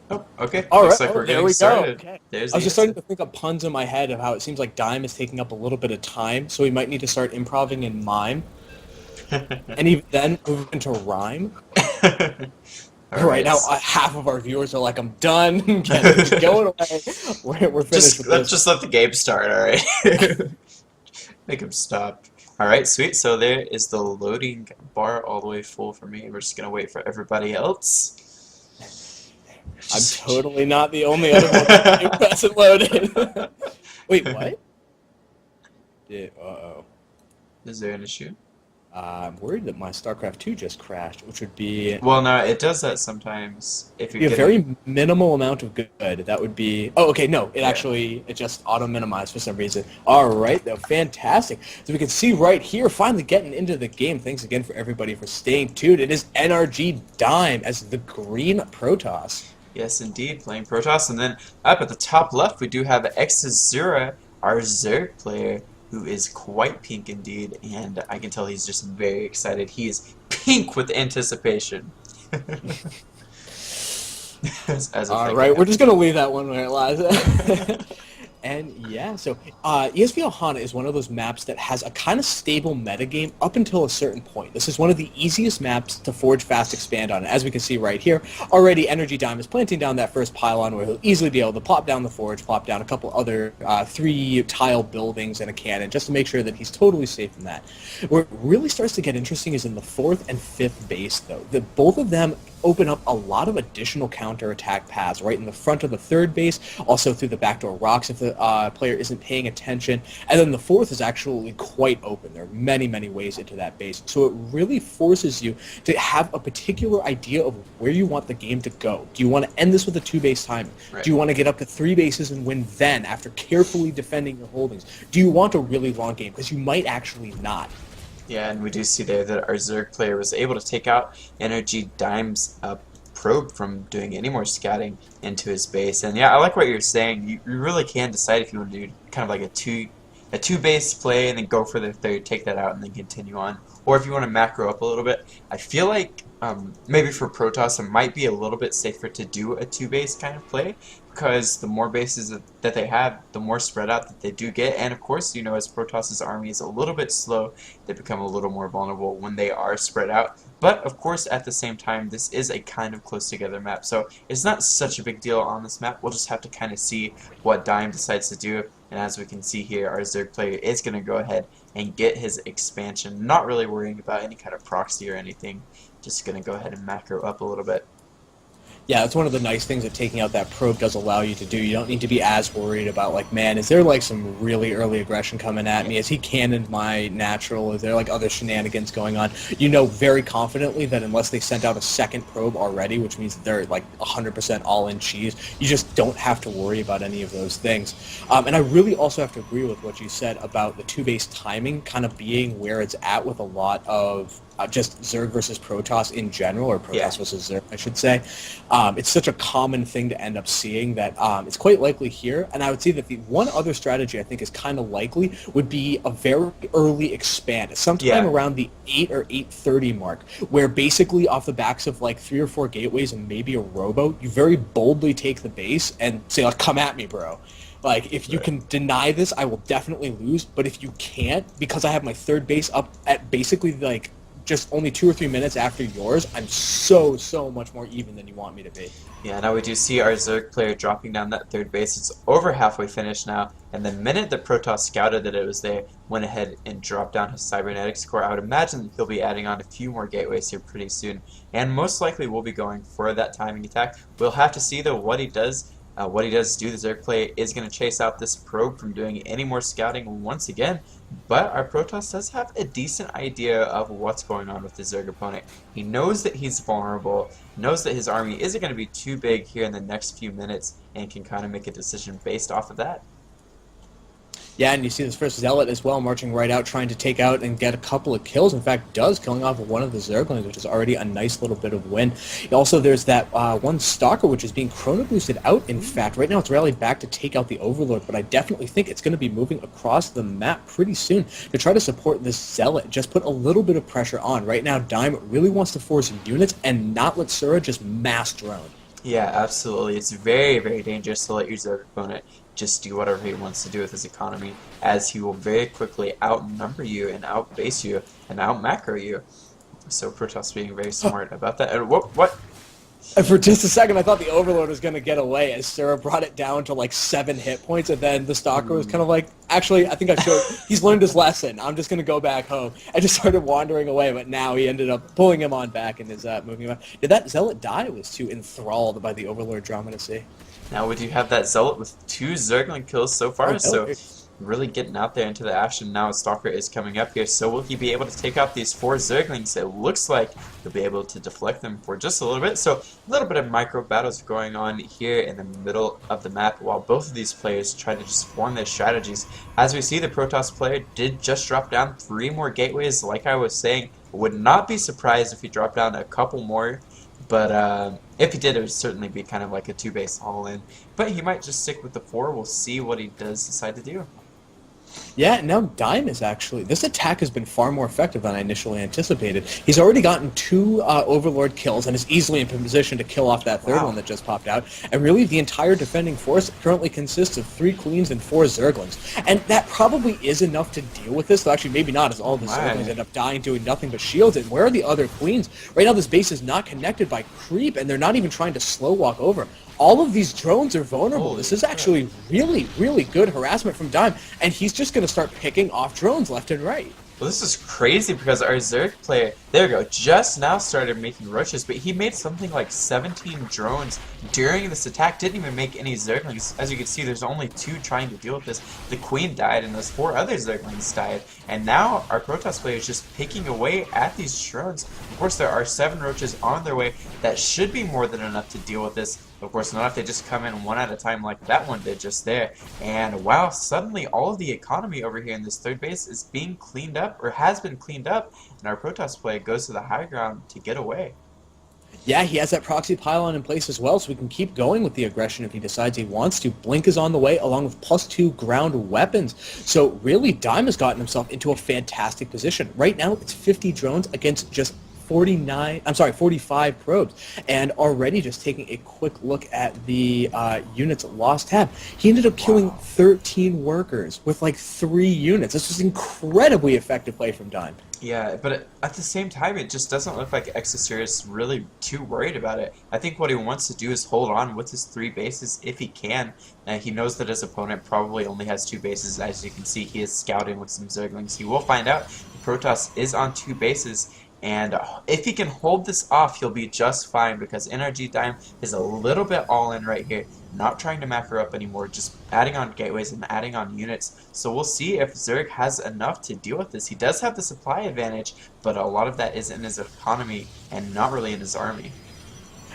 Oh, okay. All Looks right. like Oh, we're there getting we go. started. Okay. There's I was the just starting answer. to think of puns in my head of how it seems like Dime is taking up a little bit of time, so we might need to start improving in mime, and even then move into rhyme. All Right right. now, half of our viewers are like, "I'm done. Get going away. We're finished Just with let's this." just let the game start. All right. Make him stop. All right, sweet. So there is the loading bar all the way full for me. We're just gonna wait for everybody else. I'm Just. totally not the only other one with the new hasn't loaded. Wait, what? Uh-oh. Is there an issue? I'm worried that my StarCraft 2 just crashed, which would be Well, no, it does that sometimes if you're a getting. very minimal amount of good. That would be. Oh, okay. No, Yeah. it just auto minimized for some reason. All right, though, fantastic. So we can see right here, finally getting into the game. Thanks again for everybody for staying tuned. It is NRG Dime as the green Protoss. Yes, indeed, playing Protoss. And then up at the top left, we do have eXaSurA, our Zerg player, who is quite pink indeed, and I can tell he's just very excited. He is pink with anticipation. As if All that could right, we're just happen. gonna leave that one where it lies. And yeah, so ESPL HANA is one of those maps that has a kind of stable metagame up until a certain point. This is one of the easiest maps to forge fast expand on. As we can see right here, already Energy Dime is planting down that first pylon where he'll easily be able to plop down the forge, plop down a couple other 3-tile buildings and a cannon just to make sure that he's totally safe from that. Where it really starts to get interesting is in the 4th and 5th base, though. Both of them open up a lot of additional counterattack paths right in the front of the 3rd base, also through the backdoor rocks if the player isn't paying attention, and then the 4th is actually quite open. There are many, many ways into that base, so it really forces you to have a particular idea of where you want the game to go. Do you want to end this with a 2-base timing? Right. Do you want to get up to 3 bases and win then after carefully defending your holdings? Do you want a really long game? Because you might actually not. Yeah, and we do see there that our Zerg player was able to take out Energy Dime's probe from doing any more scouting into his base. And yeah, I like what you're saying. You really can decide if you want to do kind of like a two base play and then go for the third, take that out, and then continue on. Or if you want to macro up a little bit, I feel like maybe for Protoss it might be a little bit safer to do a two base kind of play because the more bases that they have, the more spread out that they do get. And of course, you know, as Protoss's army is a little bit slow, they become a little more vulnerable when they are spread out. But of course, at the same time, this is a kind of close together map, so it's not such a big deal on this map. We'll just have to kind of see what Dime decides to do. And as we can see here, our Zerg player is going to go ahead and get his expansion, not really worrying about any kind of proxy or anything. Just going to go ahead and macro up a little bit. Yeah, that's one of the nice things that taking out that probe does allow you to do. You don't need to be as worried about, like, man, is there, like, some really early aggression coming at me? Is he cannoned my natural? Is there, like, other shenanigans going on? You know very confidently that unless they sent out a second probe already, which means that they're, like, 100% all-in cheese, you just don't have to worry about any of those things. And I really also have to agree with what you said about the two-base timing kind of being where it's at with a lot of just Zerg versus Protoss in general, or Yeah. Protoss versus Zerg, I should say. It's such a common thing to end up seeing that it's quite likely here. And I would say that the one other strategy I think is kind of likely would be a very early expand, sometime Yeah. around the 8 or 8:30 mark, where basically off the backs of like 3 or 4 gateways and maybe a rowboat, you very boldly take the base and say, like, come at me, bro. Like, if you Right. can deny this, I will definitely lose. But if you can't, because I have my 3rd base up at basically like just only 2 or 3 minutes after yours, I'm so much more even than you want me to be. Yeah, now we do see our Zerg player dropping down that third base. It's over halfway finished now, and the minute that Protoss scouted that it was there, went ahead and dropped down his cybernetics core. I would imagine that he'll be adding on a few more gateways here pretty soon, and most likely will be going for that timing attack. We'll have to see though what he does. What he does do, the Zerg player is going to chase out this probe from doing any more scouting once again, but our Protoss does have a decent idea of what's going on with the Zerg opponent. He knows that he's vulnerable, knows that his army isn't going to be too big here in the next few minutes, and can kind of make a decision based off of that. Yeah, and you see this first Zealot as well, marching right out, trying to take out and get a couple of kills. In fact, does, killing off one of the Zerglings, which is already a nice little bit of win. Also, there's that one Stalker, which is being chrono boosted out, in fact. Right now, it's rallied back to take out the Overlord, but I definitely think it's going to be moving across the map pretty soon to try to support this Zealot, just put a little bit of pressure on. Right now, Dime really wants to force units and not let Sura just mass drone. Yeah, absolutely. It's very, very dangerous to let your Zerg opponent just do whatever he wants to do with his economy, as he will very quickly outnumber you and outbase you and outmacro you. So Protoss being very smart about that. And what? And for just a second, I thought the Overlord was going to get away as Sarah brought it down to like 7 hit points, and then the Stalker was kind of like, actually, I think I showed, he's learned his lesson. I'm just going to go back home. I just started wandering away, but now he ended up pulling him on back and is moving him out. Did that Zealot die? Was too enthralled by the Overlord drama to see. Now we do have that Zealot with 2 Zergling kills so far, Oh, so no. really getting out there into the ash, and now a Stalker is coming up here. So will he be able to take out these 4 Zerglings? It looks like he'll be able to deflect them for just a little bit. So a little bit of micro battles going on here in the middle of the map while both of these players try to just form their strategies. As we see, the Protoss player did just drop down 3 more gateways. Like I was saying, would not be surprised if he dropped down a couple more. But if he did, it would certainly be kind of like a 2-base all-in. But he might just stick with the 4. We'll see what he does decide to do. Yeah, now Dime is actually... This attack has been far more effective than I initially anticipated. He's already gotten 2 Overlord kills and is easily in position to kill off that third one that just popped out. And really, the entire defending force currently consists of 3 Queens and 4 Zerglings. And that probably is enough to deal with this, though actually maybe not, as all the Zerglings end up dying doing nothing but shields. And where are the other Queens? Right now, this base is not connected by creep, and they're not even trying to slow walk over. All of these drones are vulnerable. This is actually really, really good harassment from Dime, and he's just going to start picking off drones left and right. Well, this is crazy because our Zerg player, there we go, just now started making roaches, but he made something like 17 drones during this attack. Didn't even make any Zerglings. As you can see, there's only 2 trying to deal with this. The Queen died, and those 4 other Zerglings died. And now our Protoss player is just picking away at these drones. Of course, there are 7 roaches on their way. That should be more than enough to deal with this. Of course, not if they just come in one at a time like that one did just there. And wow, suddenly all of the economy over here in this third base is being cleaned up, or has been cleaned up, and our Protoss player goes to the high ground to get away. Yeah, he has that proxy pylon in place as well, so we can keep going with the aggression if he decides he wants to. Blink is on the way, along with +2 ground weapons. So really, Dime has gotten himself into a fantastic position. Right now, it's 50 drones against just 45 probes, and already just taking a quick look at the units lost tab, he ended up killing 13 workers with like 3 units. This was incredibly effective play from Dime. Yeah, but at the same time, it just doesn't look like eXaSurA is really too worried about it. I think what he wants to do is hold on with his 3 bases if he can. And he knows that his opponent probably only has 2 bases. As you can see, he is scouting with some Zerglings. He will find out the Protoss is on 2 bases. And if he can hold this off, he'll be just fine, because NRG Dime is a little bit all in right here, not trying to macro up anymore, just adding on gateways and adding on units. So we'll see if Zerg has enough to deal with this. He does have the supply advantage, but a lot of that is in his economy and not really in his army.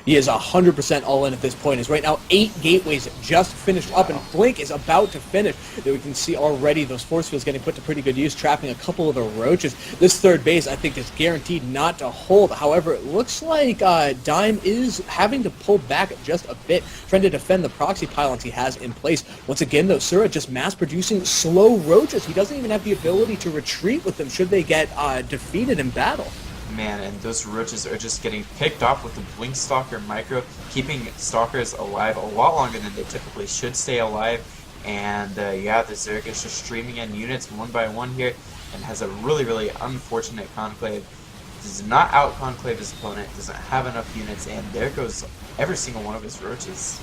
He is 100% all in at this point. As right now, 8 gateways just finished up, and Blink is about to finish. There we can see already those force fields getting put to pretty good use, trapping a couple of the roaches. This third base, I think, is guaranteed not to hold. However, it looks like Dime is having to pull back just a bit, trying to defend the proxy pylons he has in place. Once again, though, Sura just mass-producing slow roaches. He doesn't even have the ability to retreat with them should they get defeated in battle. Man, and those roaches are just getting picked off with the Blink Stalker micro, keeping Stalkers alive a lot longer than they typically should stay alive. And yeah, the Zerg is just streaming in units one by one here, and has a really, really unfortunate Conclave. Does not out Conclave his opponent, doesn't have enough units, and there goes every single one of his roaches.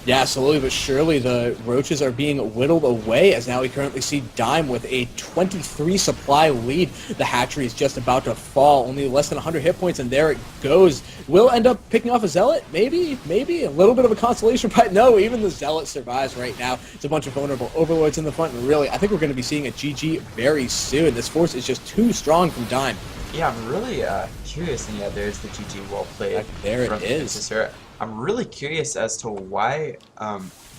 Yeah, slowly but surely the roaches are being whittled away, as now we currently see Dime with a 23 supply lead. The hatchery is just about to fall, only less than 100 hit points, and there it goes. Will end up picking off a Zealot? Maybe a little bit of a consolation, but no, even the Zealot survives right now. It's a bunch of vulnerable Overlords in the front, and really, I think we're going to be seeing a GG very soon. This force is just too strong from Dime. Yeah, I'm really curious, and yeah, there's the GG well played. There it is. eXaSurA. I'm really curious as to why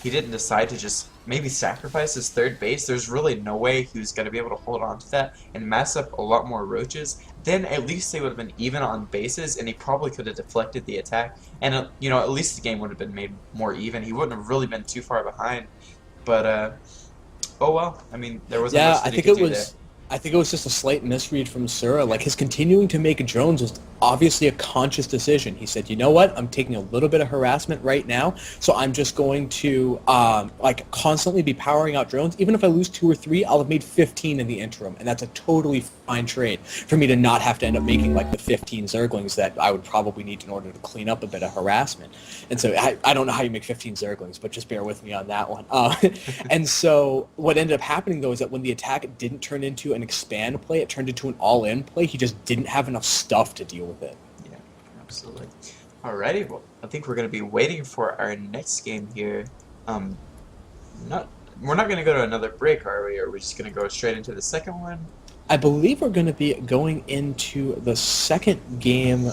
he didn't decide to just maybe sacrifice his third base. There's really no way he was going to be able to hold on to that and mass up a lot more roaches. Then at least they would have been even on bases, and he probably could have deflected the attack. And you know, at least the game would have been made more even. He wouldn't have really been too far behind. But oh well. I mean, there wasn't much that he could do there. I think it was just a slight misread from Sura. Like, his continuing to make drones was obviously a conscious decision. He said, you know what, I'm taking a little bit of harassment right now, so I'm just going to like constantly be powering out drones. Even if I lose 2 or 3, I'll have made 15 in the interim, and that's a totally fine trade for me to not have to end up making like the 15 Zerglings that I would probably need in order to clean up a bit of harassment. And so I don't know how you make 15 Zerglings, but just bear with me on that one. And so what ended up happening, though, is that when the attack didn't turn into an expand play, it turned into an all-in play. He just didn't have enough stuff to deal with it. Yeah, absolutely. Alrighty, well, I think we're going to be waiting for our next game here. Not We're not going to go to another break, are we? Or are we just going to go straight into the second one? I believe we're going to be going into the second game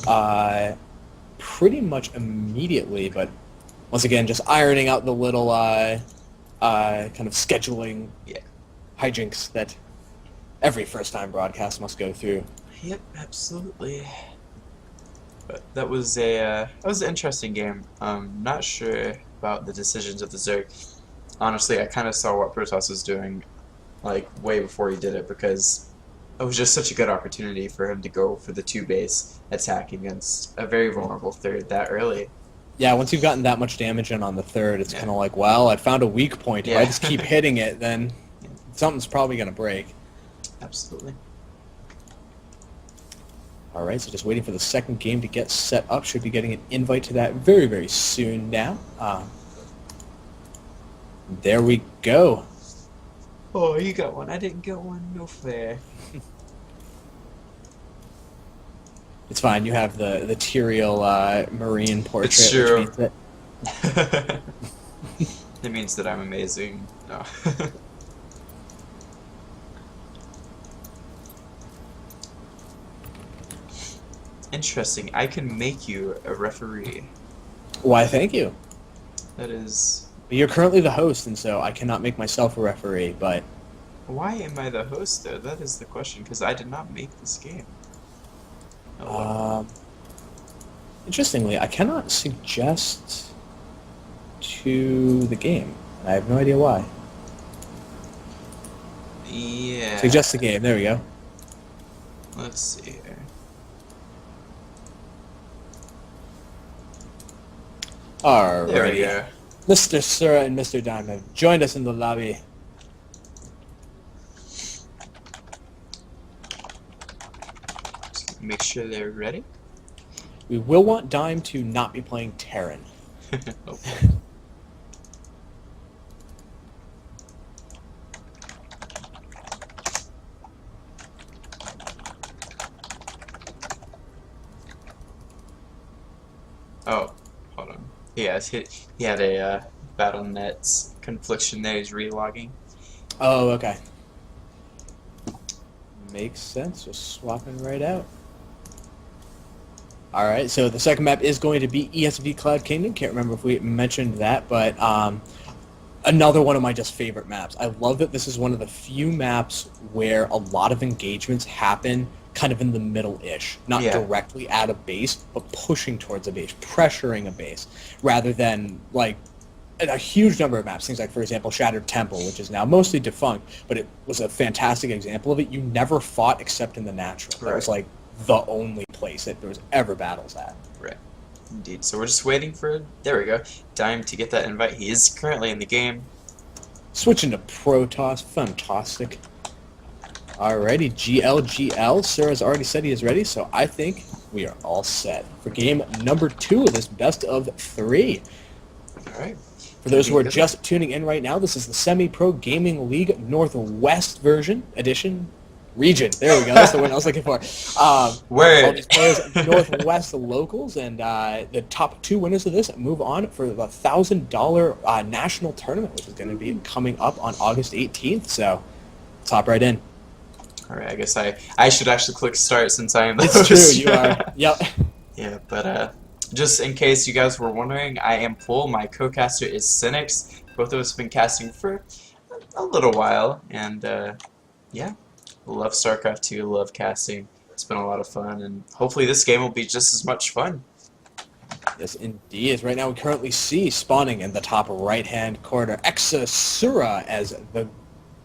pretty much immediately, but once again, just ironing out the little kind of scheduling hijinks that every first-time broadcast must go through. Yep, absolutely. But that was an interesting game. Not sure about the decisions of the Zerg. Honestly, I kind of saw what Protoss was doing, like, way before he did it, because it was just such a good opportunity for him to go for the 2-base attack against a very vulnerable third that early. Yeah, once you've gotten that much damage in on the third, it's kind of like, well, I found a weak point. If I just keep hitting it, then something's probably going to break. Absolutely. All right, so just waiting for the second game to get set up. Should be getting an invite to that very, very soon now. There we go. Oh, you got one. I didn't get one. No fair. It's fine. You have the Tyrael marine portrait. It's true. Which means that... It means that I'm amazing. No. Interesting. I can make you a referee. Why, thank you. That is... You're currently the host, and so I cannot make myself a referee, but... Why am I the host, though? That is the question, because I did not make this game. Interestingly, I cannot suggest to the game. I have no idea why. Yeah. Suggest the game. There we go. Let's see here. Alright. There we go. Mr. Sura and Mr. Dime have joined us in the lobby. Just make sure they're ready. We will want Dime to not be playing Terran. Oh. Oh, hold on. He had a BattleNet's confliction there. He's relogging. Oh, okay. Makes sense. Just swapping right out. Alright, so the second map is going to be ESV Cloud Kingdom. Can't remember if we mentioned that, but another one of my just favorite maps. I love that this is one of the few maps where a lot of engagements happen kind of in the middle-ish. Not directly at a base, but pushing towards a base, pressuring a base, rather than, like, a huge number of maps. Things like, for example, Shattered Temple, which is now mostly defunct, but it was a fantastic example of it. You never fought except in the natural. That was, like, the only place that there was ever battles at. Right. Indeed. So we're just waiting for, there we go, Dime to get that invite. He is currently in the game. Switching to Protoss. Fantastic. Alrighty, GL. Sir has already said he is ready, so I think we are all set for game number 2 of this best of 3. Alright. For those who are just tuning in right now, this is the Semi-Pro Gaming League Northwest region. There we go. That's the word I was looking for. Word. All these players, Northwest locals, and the top 2 winners of this move on for the $1,000 national tournament, which is going to be coming up on August 18th. So, let's hop right in. All right. I guess I should actually click start since I am the host. It's true. You are. Yep. Yeah, but just in case you guys were wondering, I am Pool. My co-caster is Cynics. Both of us have been casting for a little while, and yeah. Love StarCraft 2, love casting. It's been a lot of fun, and hopefully this game will be just as much fun. Yes, indeed. As right now we currently see spawning in the top right-hand corner eXaSurA as the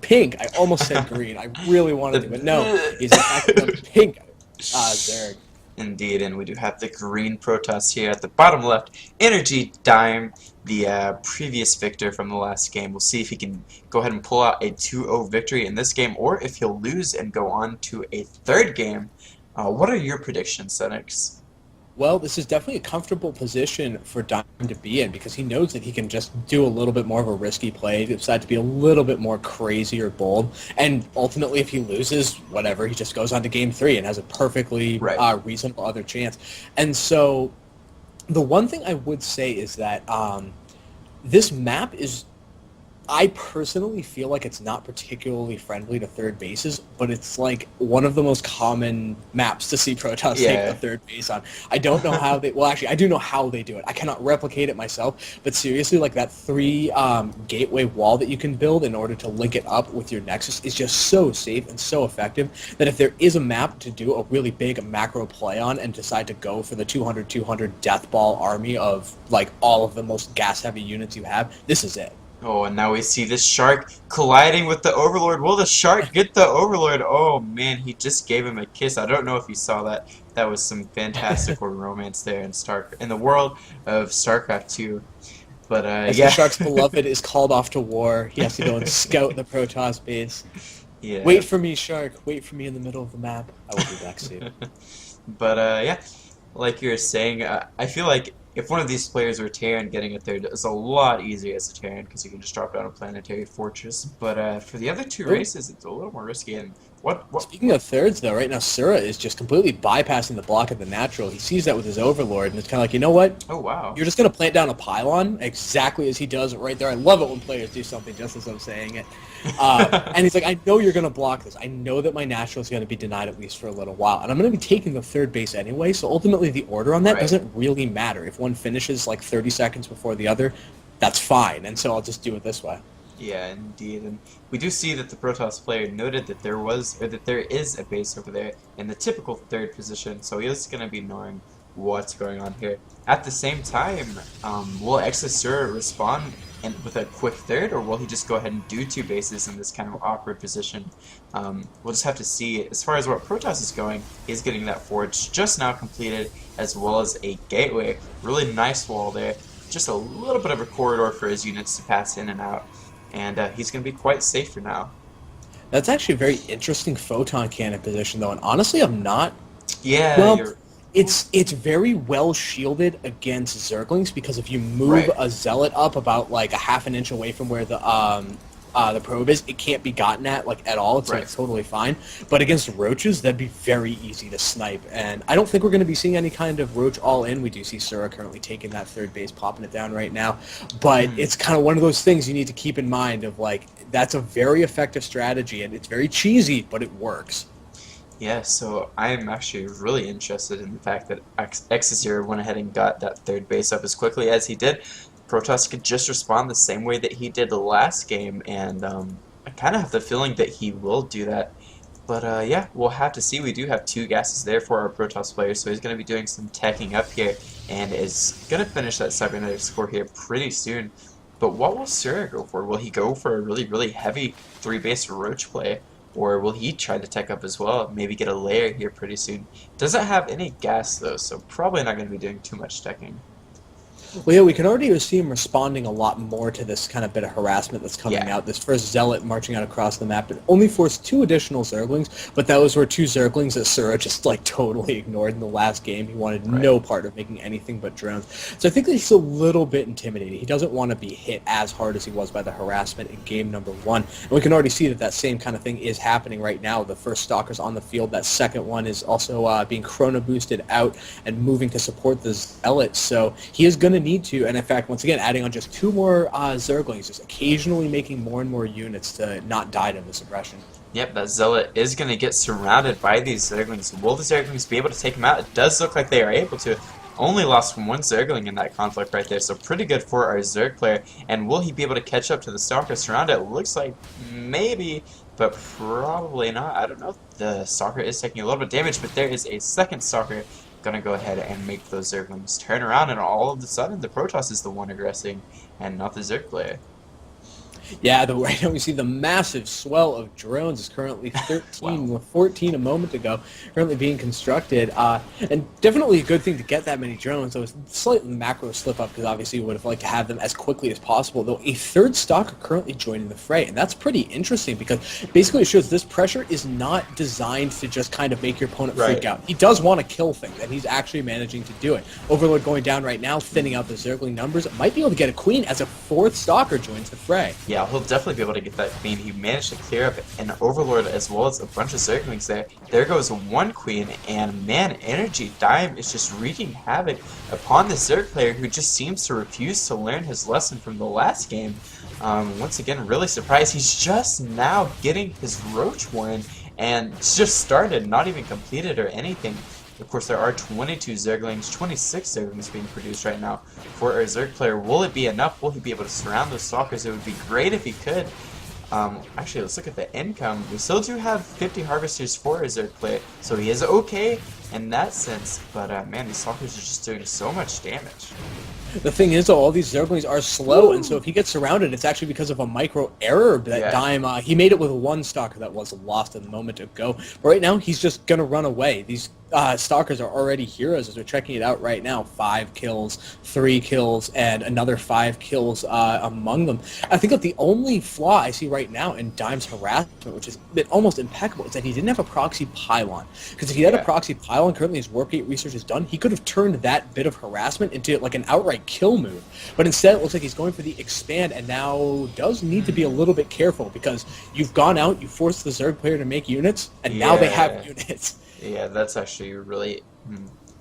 pink. I almost said green. I really wanted to, but no. He's in fact the pink Zerg. Indeed, and we do have the green Protoss here at the bottom left. Energy Dime, the previous victor from the last game. We'll see if he can go ahead and pull out a 2-0 victory in this game, or if he'll lose and go on to a third game. What are your predictions, Senex? Well, this is definitely a comfortable position for Dime to be in because he knows that he can just do a little bit more of a risky play, decide to be a little bit more crazy or bold, and ultimately, if he loses, whatever, he just goes on to game 3 and has a perfectly reasonable other chance. And so, the one thing I would say is that this map is, I personally feel like it's not particularly friendly to third bases, but it's like one of the most common maps to see Protoss take the third base on. I don't know how they, well actually I do know how they do it. I cannot replicate it myself, but seriously, like that 3 gateway wall that you can build in order to link it up with your Nexus is just so safe and so effective that if there is a map to do a really big macro play on and decide to go for the 200-200 death ball army of like all of the most gas heavy units you have, this is it. Oh, and now we see this shark colliding with the Overlord. Will the shark get the Overlord? Oh, man, he just gave him a kiss. I don't know if you saw that. That was some fantastical romance there in the world of StarCraft 2. But, As yeah. the shark's beloved is called off to war, he has to go and scout the Protoss base. Yeah. Wait for me, shark. Wait for me in the middle of the map. I will be back soon. But, yeah, like you were saying, I feel like if one of these players were Terran, getting a third is a lot easier as a Terran because you can just drop down a planetary fortress. But for the other 2 races, it's a little more risky. And what? Speaking of thirds, though, right now SPGL is just completely bypassing the block of the natural. He sees that with his Overlord, and it's kind of like, you know what? Oh, wow. You're just going to plant down a pylon exactly as he does it right there. I love it when players do something just as I'm saying it. And he's like, I know you're going to block this. I know that my natural is going to be denied at least for a little while. And I'm going to be taking the third base anyway, so ultimately the order on that doesn't really matter. If one finishes like 30 seconds before the other, that's fine. And so I'll just do it this way. Yeah, indeed. And we do see that the Protoss player noted that there is a base over there in the typical third position, so he is going to be knowing what's going on here. At the same time, will eXaSurA respond with a quick third, or will he just go ahead and do 2 bases in this kind of awkward position? We'll just have to see. As far as what Protoss is going, he's getting that forge just now completed, as well as a gateway. Really nice wall there. Just a little bit of a corridor for his units to pass in and out. And he's going to be quite safe for now. That's actually a very interesting photon cannon position, though, and honestly, I'm not. Yeah, well, it's very well shielded against Zerglings because if you move a Zealot up about like a half an inch away from where the probe is, it can't be gotten at like at all. It's like totally fine. But against roaches, that'd be very easy to snipe. And I don't think we're going to be seeing any kind of roach all in. We do see SPGL currently taking that third base, popping it down right now. But it's kind of one of those things you need to keep in mind of like that's a very effective strategy, and it's very cheesy, but it works. Yeah, so I'm actually really interested in the fact that eXaSurA went ahead and got that third base up as quickly as he did. Protoss could just respond the same way that he did the last game, and I kind of have the feeling that he will do that. But yeah, we'll have to see. We do have 2 gases there for our Protoss player, so he's going to be doing some teching up here, and is going to finish that cybernetic score here pretty soon. But what will SPGL go for? Will he go for a really, really heavy 3-base roach play? Or will he try to tech up as well? Maybe get a layer here pretty soon. Doesn't have any gas though, so probably not going to be doing too much teching. Well, yeah, we can already see him responding a lot more to this kind of bit of harassment that's coming out. This first Zealot marching out across the map, it only forced 2 additional Zerglings, but those were 2 Zerglings that SPGL just like totally ignored in the last game. He wanted no part of making anything but drones. So I think that he's a little bit intimidated. He doesn't want to be hit as hard as he was by the harassment in game number 1. And we can already see that that same kind of thing is happening right now. The first Stalker's on the field. That second one is also being chrono boosted out and moving to support the Zealot. So he is going to need to, and in fact, once again, adding on just 2 more Zerglings, just occasionally making more and more units to not die to this aggression. Yep, that Zealot is going to get surrounded by these Zerglings. Will the Zerglings be able to take him out? It does look like they are able to. Only lost from 1 Zergling in that conflict right there, so pretty good for our Zerg player. And will he be able to catch up to the Stalker surrounded? It looks like maybe, but probably not. I don't know. The Stalker is taking a little bit of damage, but there is a second Stalker going to go ahead and make those Zerglings turn around, and all of a sudden the Protoss is the one aggressing and not the Zerg player. Yeah, right now we see the massive swell of drones is currently Wow. 13 with 14 a moment ago, currently being constructed. And definitely a good thing to get that many drones, though it's a slight macro slip up because obviously we would have liked to have them as quickly as possible, though a third stalker currently joining the fray. And that's pretty interesting because basically it shows this pressure is not designed to just kind of make your opponent freak Right. out. He does want to kill things, and he's actually managing to do it. Overlord going down right now, thinning out the Zergling numbers, might be able to get a queen as a fourth stalker joins the fray. Yeah, he'll definitely be able to get that queen. He managed to clear up an Overlord as well as a bunch of Zerglings there. There goes one queen, and man, Energy Dime is just wreaking havoc upon the Zerg player who just seems to refuse to learn his lesson from the last game. Once again, really surprised. He's just now getting his Roach Warren, and it's just started, not even completed or anything. Of course, there are 22 Zerglings, 26 Zerglings being produced right now for our Zerg player. Will it be enough? Will he be able to surround those Stalkers? It would be great if he could. Actually, let's look at the income. We still do have 50 Harvesters for our Zerg player, so he is okay in that sense. But man, these Stalkers are just doing so much damage. The thing is, though, all these Zerglings are slow, and so if he gets surrounded, it's actually because of a micro error that Yeah. Dime, he made it with one Stalker that was lost a moment ago. But right now, he's just going to run away. These Stalkers are already heroes as we're checking it out right now. 5 kills, 3 kills, and another 5 kills among them. I think that the only flaw I see right now in Dime's harassment, which has been almost impeccable, is that he didn't have a proxy pylon. Because if he had a proxy pylon, currently his Warp Gate research is done, he could have turned that bit of harassment into like an outright kill move. But instead, it looks like he's going for the expand, and now does need to be a little bit careful because you've gone out, you forced the Zerg player to make units, and now they have units. Yeah, that's actually really...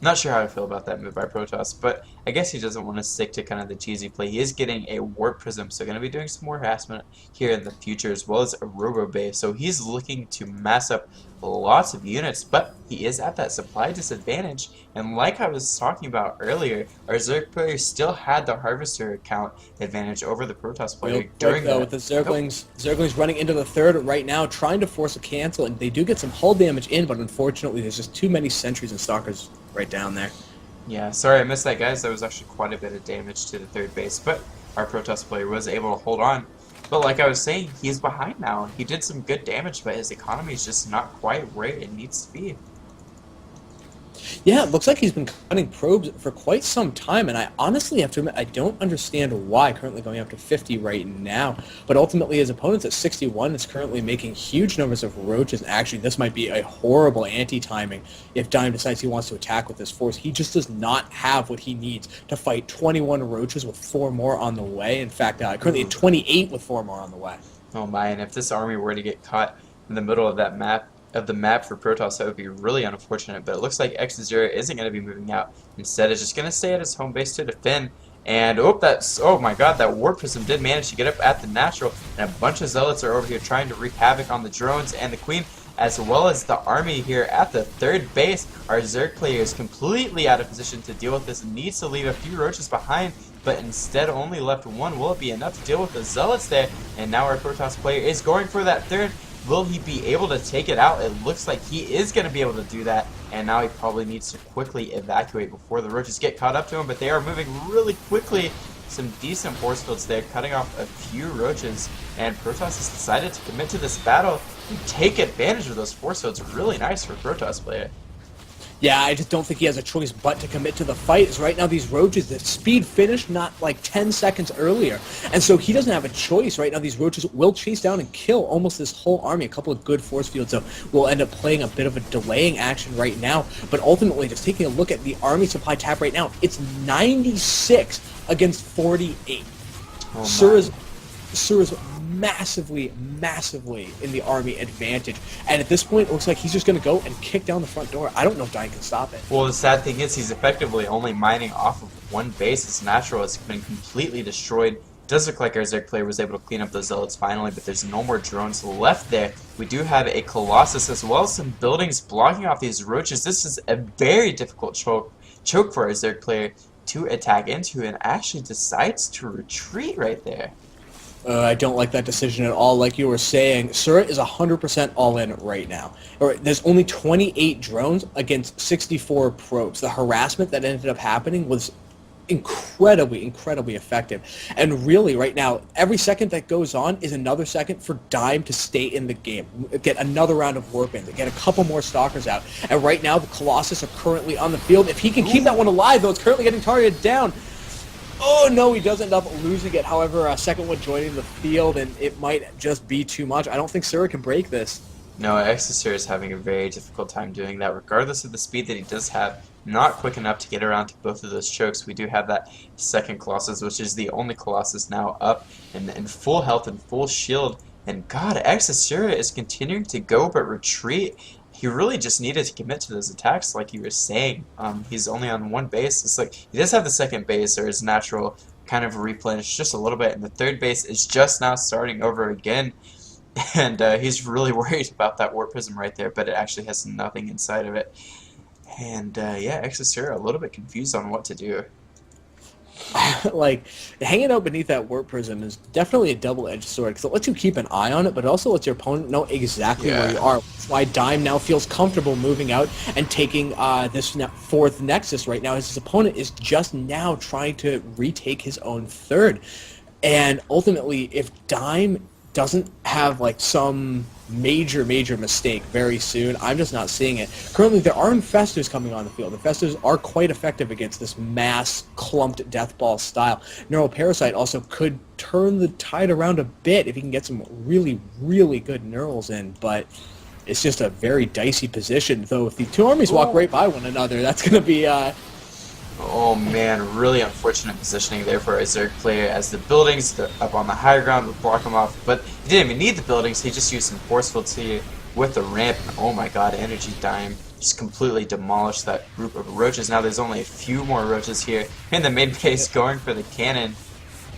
Not sure how I feel about that move by Protoss, but I guess he doesn't want to stick to kind of the cheesy play. He is getting a Warp Prism, so going to be doing some more harassment here in the future, as well as a Robo Bay. So he's looking to mass up lots of units, but he is at that supply disadvantage. And like I was talking about earlier, our Zerg player still had the Harvester account advantage over the Protoss player during that. With the Zerglings running into the third right now, trying to force a cancel, and they do get some hull damage in, but unfortunately there's just too many sentries and stalkers right down there. Yeah, sorry I missed that, guys. That was actually quite a bit of damage to the third base, but our Protoss player was able to hold on. But like I was saying, he's behind now. He did some good damage, but his economy is just not quite where it needs to be. Yeah, it looks like he's been cutting probes for quite some time, and I honestly have to admit, I don't understand why, currently going up to 50 right now. But ultimately, his opponent's at 61, is currently making huge numbers of roaches, and actually this might be a horrible anti-timing if Dime decides he wants to attack with this force. He just does not have what he needs to fight 21 roaches with 4 more on the way. In fact, currently at 28 with 4 more on the way. Oh my, and if this army were to get caught in the middle of that map, the map for Protoss, that would be really unfortunate. But it looks like eXaSurA isn't going to be moving out. Instead, it's just going to stay at his home base to defend. And oh my god, that Warp Prism did manage to get up at the natural, and a bunch of Zealots are over here trying to wreak havoc on the drones and the Queen, as well as the army here at the third base. Our Zerg player is completely out of position to deal with this, needs to leave a few roaches behind, but instead only left 1. Will it be enough to deal with the Zealots there? And now our Protoss player is going for that third. Will he be able to take it out? It looks like he is going to be able to do that, and now he probably needs to quickly evacuate before the roaches get caught up to him, but they are moving really quickly. Some decent force fields there, cutting off a few roaches, and Protoss has decided to commit to this battle and take advantage of those force fields. Really nice for Protoss player. Yeah, I just don't think he has a choice but to commit to the fight. As right now these roaches, the speed finished not like 10 seconds earlier. And so he doesn't have a choice. Right now these roaches will chase down and kill almost this whole army. A couple of good force fields so will end up playing a bit of a delaying action right now. But ultimately, just taking a look at the army supply tab right now, it's 96 against 48. Oh SPGL's massively in the army advantage, and at this point it looks like he's just going to go and kick down the front door. I don't know if Dine can stop it. Well, the sad thing is he's effectively only mining off of one base. His natural has been completely destroyed. It does look like our Zerg player was able to clean up those Zealots finally, but there's no more drones left there. We do have a Colossus as well as some buildings blocking off these roaches. This is a very difficult choke for our Zerg player to attack into, and actually decides to retreat right there. I don't like that decision at all. Like you were saying, SPGL is 100% all in right now. There's only 28 drones against 64 probes. The harassment that ended up happening was incredibly, incredibly effective. And really, right now, every second that goes on is another second for Dime to stay in the game, get another round of warp in, get a couple more Stalkers out. And right now, the Colossus are currently on the field. If he can keep that one alive, though, it's currently getting targeted down. Oh, no, he does end up losing it. However, a second one joining the field, and it might just be too much. I don't think SPGL can break this. No, eXaSurA is having a very difficult time doing that, regardless of the speed that he does have. Not quick enough to get around to both of those chokes. We do have that second Colossus, which is the only Colossus now up and in full health and full shield. And God, eXaSurA is continuing to go but retreat. He really just needed to commit to those attacks, like you were saying. He's only on one base. It's like he does have the second base, or his natural kind of replenish just a little bit, and the third base is just now starting over again. And he's really worried about that Warp Prism right there, but it actually has nothing inside of it. And yeah, eXaSurA a little bit confused on what to do. Like, hanging out beneath that Warp Prism is definitely a double-edged sword, because it lets you keep an eye on it, but it also lets your opponent know exactly where you are. That's why Dime now feels comfortable moving out and taking this fourth Nexus right now, as his opponent is just now trying to retake his own third. And ultimately, if Dime doesn't have like some major mistake very soon, I'm just not seeing it. Currently, there are Infestors coming on the field. Infestors are quite effective against this mass clumped death ball style. Neural Parasite also could turn the tide around a bit if he can get some really good neurals in, but it's just a very dicey position. Though if the two armies walk right by one another, that's going to be oh man, really unfortunate positioning there for a Zerg player, as the buildings up on the higher ground would block him off, but he didn't even need the buildings. He just used some force fields here with the ramp, and oh my god, Energy Dime just completely demolished that group of roaches. Now there's only a few more roaches here in the main base going for the cannon.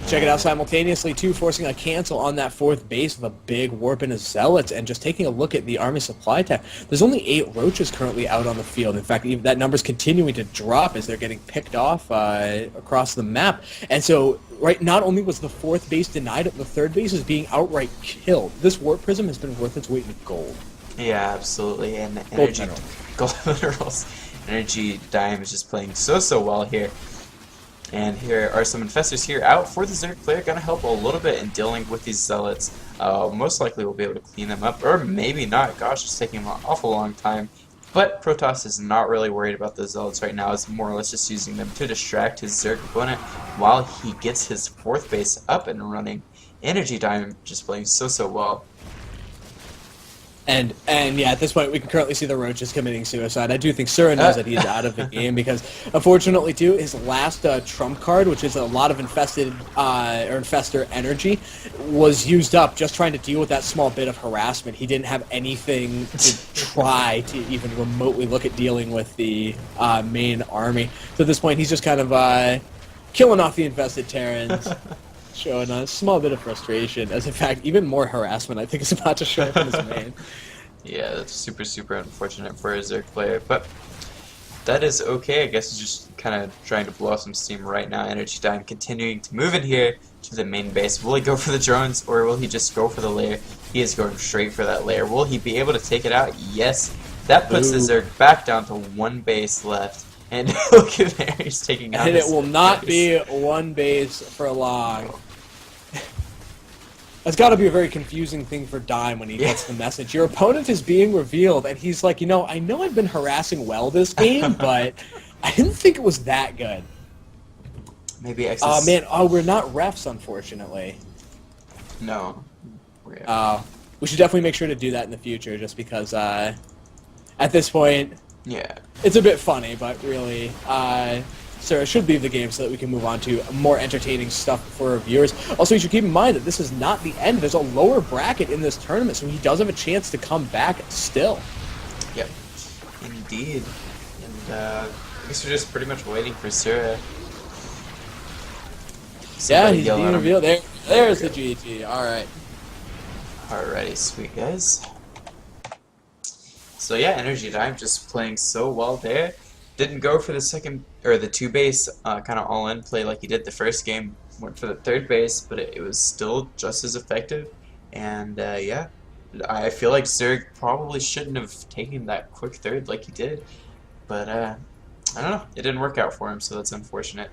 Check it out simultaneously, too, forcing a cancel on that fourth base with a big warp in his Zealots, and just taking a look at the Army supply tab. There's only 8 Roaches currently out on the field. In fact, even that number's continuing to drop as they're getting picked off across the map. And so, right, not only was the fourth base denied, the third base is being outright killed. This Warp Prism has been worth its weight in gold. Yeah, absolutely. And gold minerals. Energy Dime is just playing so well here. And here are some Infestors here out for the Zerg player, going to help a little bit in dealing with these Zealots. Most likely we'll be able to clean them up, or maybe not. Gosh, it's taking an awful long time. But Protoss is not really worried about the Zealots right now. It's more or less just using them to distract his Zerg opponent while he gets his fourth base up and running. Energy Dime just playing so well. And yeah, at this point, we can currently see the Roaches committing suicide. I do think SPGL knows that he's out of the game, because unfortunately, too, his last trump card, which is a lot of infested or infestor energy, was used up just trying to deal with that small bit of harassment. He didn't have anything to try to even remotely look at dealing with the main army. So at this point, he's just kind of killing off the infested Terrans. Showing a small bit of frustration, as in fact, even more harassment I think is about to show up in his main. Yeah, that's super unfortunate for a Zerg player, but that is okay. I guess he's just kind of trying to blow off some steam right now. Energy Dime continuing to move in here to the main base. Will he go for the drones, or will he just go for the lair? He is going straight for that lair. Will he be able to take it out? Yes. That puts the Zerg back down to one base left. And look at there, he's taking out. And it will not be one base for long. That's got to be a very confusing thing for Dime when he gets the message. Your opponent is being revealed, and he's like, I know I've been harassing well this game, but I didn't think it was that good. Maybe X. Oh man, we're not refs, unfortunately. No. We should definitely make sure to do that in the future, just because at this point, yeah, it's a bit funny, but really, SPGL should leave the game so that we can move on to more entertaining stuff for our viewers. Also, you should keep in mind that this is not the end. There's a lower bracket in this tournament, so he does have a chance to come back still. Yep, indeed. And I guess we're just pretty much waiting for SPGL. Yeah, he's being revealed. There's the GG. All right. Alrighty, sweet guys. So yeah, Energy Dime just playing so well there. Didn't go for the second or the 2 base kind of all in play like he did the first game. Went for the 3rd base, but it was still just as effective. And yeah, I feel like Zerg probably shouldn't have taken that quick 3rd like he did. But I don't know, it didn't work out for him, so that's unfortunate.